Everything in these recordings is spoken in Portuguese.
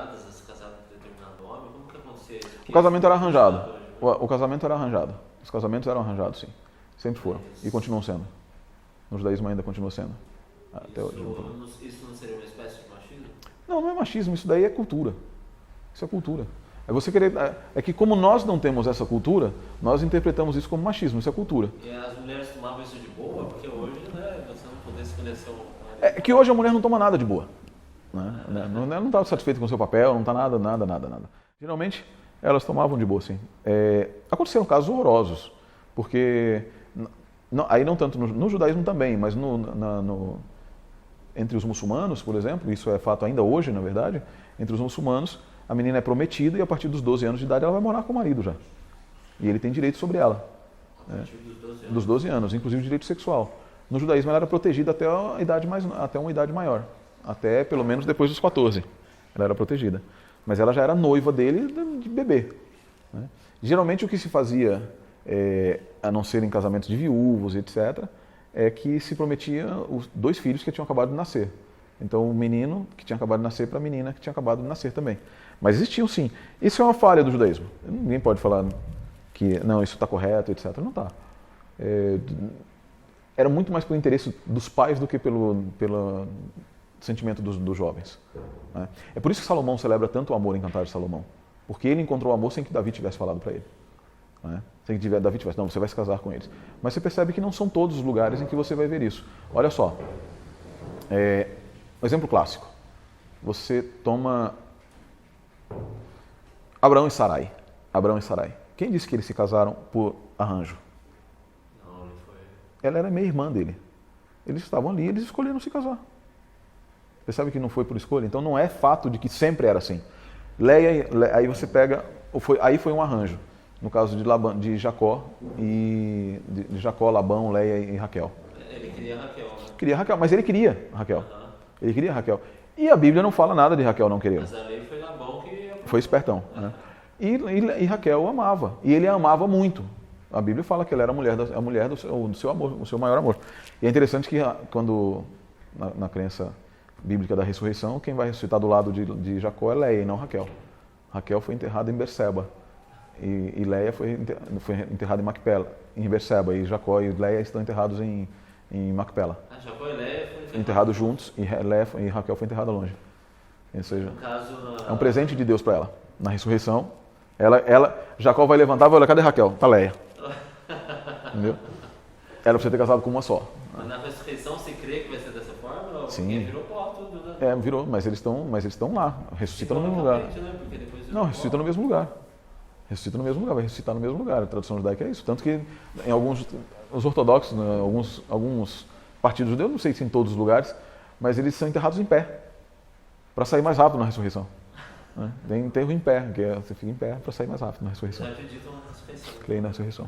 obrigadas a se casar com determinado homem? Como que acontecia isso? O casamento era arranjado. O casamento era arranjado. Os casamentos eram arranjados, sim. Sempre foram. E continuam sendo. No judaísmo ainda continua sendo. Até hoje. Isso não seria uma espécie de machismo? Não, não é machismo. Isso daí é cultura. Isso é cultura. É você querer. É que como nós não temos essa cultura, nós interpretamos isso como machismo. Isso é cultura. E as mulheres tomavam isso de boa? Porque hoje, né, você não poder se conhecer um... É que hoje a mulher não toma nada de boa. Né? Não está satisfeita com o seu papel, não está nada. Geralmente, elas tomavam de boa, sim. Aconteceram casos horrorosos, porque, aí não tanto no judaísmo também, mas entre os muçulmanos, por exemplo, isso é fato ainda hoje, na verdade, entre os muçulmanos, a menina é prometida e a partir dos 12 anos de idade ela vai morar com o marido já. E ele tem direito sobre ela. A partir dos 12 anos? Dos 12 anos, inclusive direito sexual. No judaísmo ela era protegida até uma idade maior. Até pelo menos depois dos 14. Ela era protegida. Mas ela já era noiva dele de bebê. Né? Geralmente o que se fazia, a não ser em casamentos de viúvos, etc., é que se prometia os 2 filhos que tinham acabado de nascer. Então o menino que tinha acabado de nascer para a menina que tinha acabado de nascer também. Mas existiam sim. Isso é uma falha do judaísmo. Ninguém pode falar que não, isso está correto, etc. Não está. Era muito mais pelo interesse dos pais do que pelo sentimento dos jovens. Né? É por isso que Salomão celebra tanto o amor em Cantares de Salomão. Porque ele encontrou o amor sem que Davi tivesse falado para ele. Né? Sem que Davi tivesse, não, você vai se casar com eles. Mas você percebe que não são todos os lugares em que você vai ver isso. Olha só, um exemplo clássico. Você toma Abraão e Sarai. Quem disse que eles se casaram por arranjo? Não, ele foi... Ela era meia irmã dele. Eles estavam ali, eles escolheram se casar. Percebe que não foi por escolha? Então não é fato de que sempre era assim. Aí você pega, aí foi um arranjo. No caso de Jacó, de Jacó, Labão, Leia e Raquel. Ele queria Raquel, né? Queria Raquel, mas ele queria Raquel. Ele queria Raquel. E a Bíblia não fala nada de Raquel não querer. Mas ali foi Labão que... Foi espertão. Né? E Raquel o amava. E ele a amava muito. A Bíblia fala que ela era a mulher do seu amor, o seu maior amor. E é interessante que quando, na crença bíblica da ressurreição, quem vai ressuscitar do lado de Jacó é Leia e não Raquel. Raquel foi enterrada em Berseba. E Leia foi enterrada em Berseba. E Jacó e Leia estão enterrados em Macpela. Jacó e Leia foram enterrados juntos e Raquel foi enterrada longe. Ou seja, no caso, é um presente de Deus para ela. Na ressurreição, Jacó vai levantar e vai olhar, cadê Raquel? Tá Leia. Entendeu? Era para você ter casado com uma só. Mas na ressurreição você crê que vai ser dessa forma? Sim. Porque virou pó tudo, né? Virou, mas eles estão lá. Ressuscitam no mesmo lugar. Né? Porque depois Não, ressuscita no mesmo lugar. Ressuscita no mesmo lugar, vai ressuscitar no mesmo lugar. A tradução judaica é isso. Tanto que em os ortodoxos, né, alguns partidos judeus, não sei se em todos os lugares, mas eles são enterrados em pé, para sair mais rápido na ressurreição. Né? Tem enterro em pé, que você fica em pé para sair mais rápido na ressurreição. Já acreditam na ressurreição. Creem na ressurreição.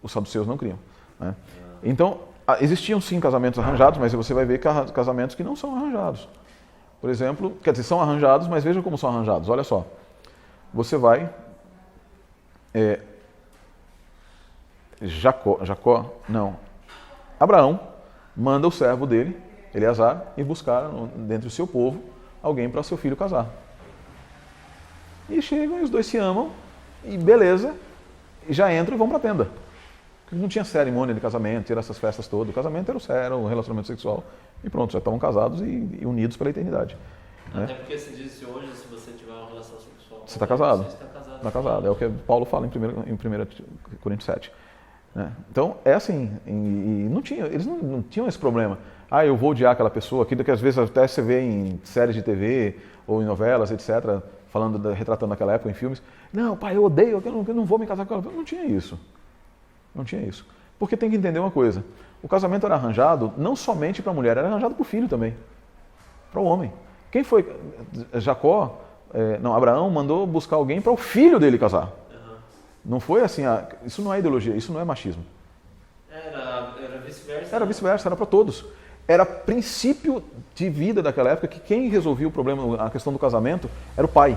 Os saduceus não criam. Né? Então, existiam sim casamentos arranjados, mas você vai ver casamentos que não são arranjados. Por exemplo, quer dizer, são arranjados, mas veja como são arranjados. Olha só, você vai... Abraão manda o servo dele, Eleazar, ir buscar dentro do seu povo alguém para seu filho casar. E chegam e os dois se amam, e beleza, e já entram e vão para a tenda. Não tinha cerimônia de casamento, tinha essas festas todas. O casamento era o relacionamento sexual e pronto, já estavam casados e unidos pela eternidade. Até porque se diz que hoje, se você tiver uma relação sexual... Você está casado. Você está casado. Está casado. É o que Paulo fala em 1 Coríntios 7. Né? Então, é assim. E eles não tinham esse problema. Eu vou odiar aquela pessoa, aquilo que às vezes até você vê em séries de TV ou em novelas, etc., retratando aquela época em filmes. Não, pai, eu odeio, eu não vou me casar com ela. Não tinha isso. Não tinha isso. Porque tem que entender uma coisa. O casamento era arranjado não somente para a mulher, era arranjado para o filho também. Para o homem. Quem foi? Abraão mandou buscar alguém para o filho dele casar. Uhum. Não foi assim, isso não é ideologia, isso não é machismo. Era vice-versa. Era vice-versa, era para todos. Era princípio de vida daquela época que quem resolvia o problema, a questão do casamento, era o pai.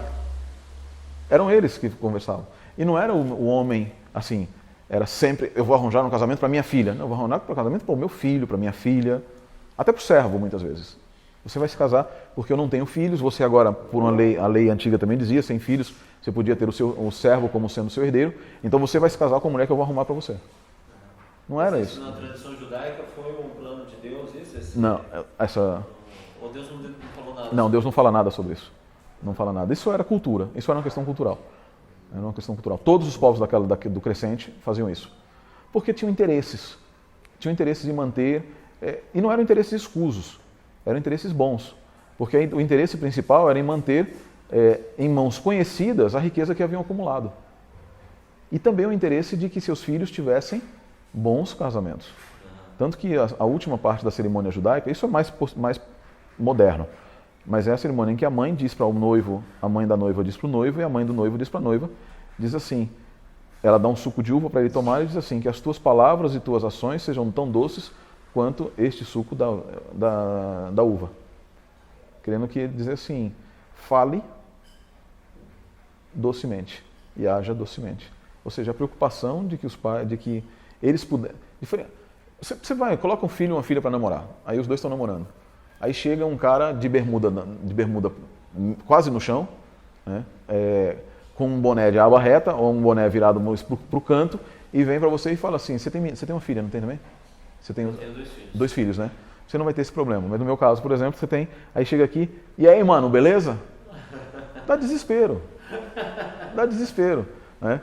Eram eles que conversavam. E não era o homem assim, era sempre, eu vou arranjar um casamento para minha filha. Não, eu vou arranjar um casamento para o meu filho, para minha filha, até para o servo muitas vezes. Você vai se casar porque eu não tenho filhos, você agora, por uma lei, a lei antiga também dizia, sem filhos, você podia ter o servo como sendo seu herdeiro, então você vai se casar com a mulher que eu vou arrumar para você. Não era isso. Na tradição judaica foi um plano de Deus, isso? Não, essa... Ou Deus não falou nada? Não, Deus não fala nada sobre isso. Não fala nada. Isso era cultura, isso era uma questão cultural. Era uma questão cultural. Todos os povos do Crescente faziam isso. Porque tinham interesses. Tinham interesses em manter... e não eram interesses escusos, eram interesses bons. Porque o interesse principal era em manter em mãos conhecidas a riqueza que haviam acumulado. E também o interesse de que seus filhos tivessem bons casamentos. Tanto que a última parte da cerimônia judaica, isso é mais moderno, mas é a cerimônia em que a mãe diz para o noivo, a mãe da noiva diz para o noivo e a mãe do noivo diz para a noiva, diz assim, ela dá um suco de uva para ele tomar e diz assim, que as tuas palavras e tuas ações sejam tão doces quanto este suco da uva. Querendo que dizer assim, fale docemente e haja docemente. Ou seja, a preocupação de que os pais, de que eles puderem... Você vai, coloca um filho e uma filha para namorar, aí os dois estão namorando. Aí chega um cara de bermuda quase no chão, né, com um boné de aba reta ou um boné virado para o canto e vem para você e fala assim, você tem uma filha, não tem também? Você tem Eu tenho 2 filhos. 2 filhos, né? Você não vai ter esse problema. Mas no meu caso, por exemplo, você tem, aí chega aqui, e aí, mano, beleza? Dá desespero. Dá desespero, né?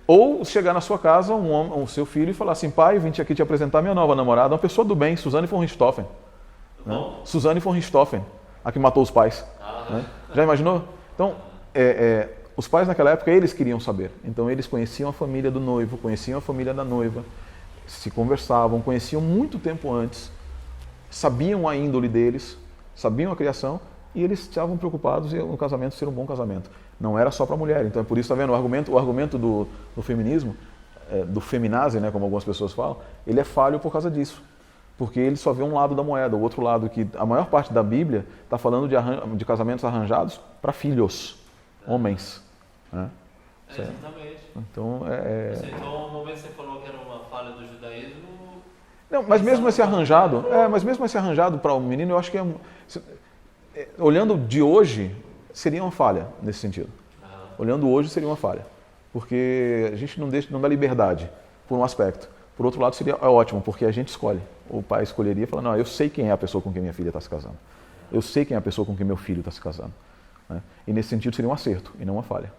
Ou chegar na sua casa o seu filho e falar assim, pai, vim aqui te apresentar minha nova namorada, uma pessoa do bem, Suzane von Richthofen. Né? Suzane von Richthofen, a que matou os pais. Né? Já imaginou? Então, os pais naquela época, eles queriam saber. Então, eles conheciam a família do noivo, conheciam a família da noiva, se conversavam, conheciam muito tempo antes, sabiam a índole deles, sabiam a criação, e eles estavam preocupados em o casamento ser um bom casamento. Não era só para a mulher. Então, é por isso, está vendo, o argumento do feminismo, do feminazi, né, como algumas pessoas falam, ele é falho por causa disso. Porque ele só vê um lado da moeda, o outro lado, que a maior parte da Bíblia está falando de casamentos arranjados para filhos, homens. Né? Exatamente. Então, Então, no momento que você falou que era uma falha do judaísmo... Não, mas mesmo esse arranjado para o menino, eu acho que olhando de hoje, seria uma falha nesse sentido. Olhando hoje, seria uma falha. Porque a gente não dá liberdade, por um aspecto. Por outro lado, seria ótimo, porque a gente escolhe. O pai escolheria e fala, não, eu sei quem é a pessoa com quem minha filha está se casando. Eu sei quem é a pessoa com quem meu filho está se casando. Né? E nesse sentido, seria um acerto e não uma falha.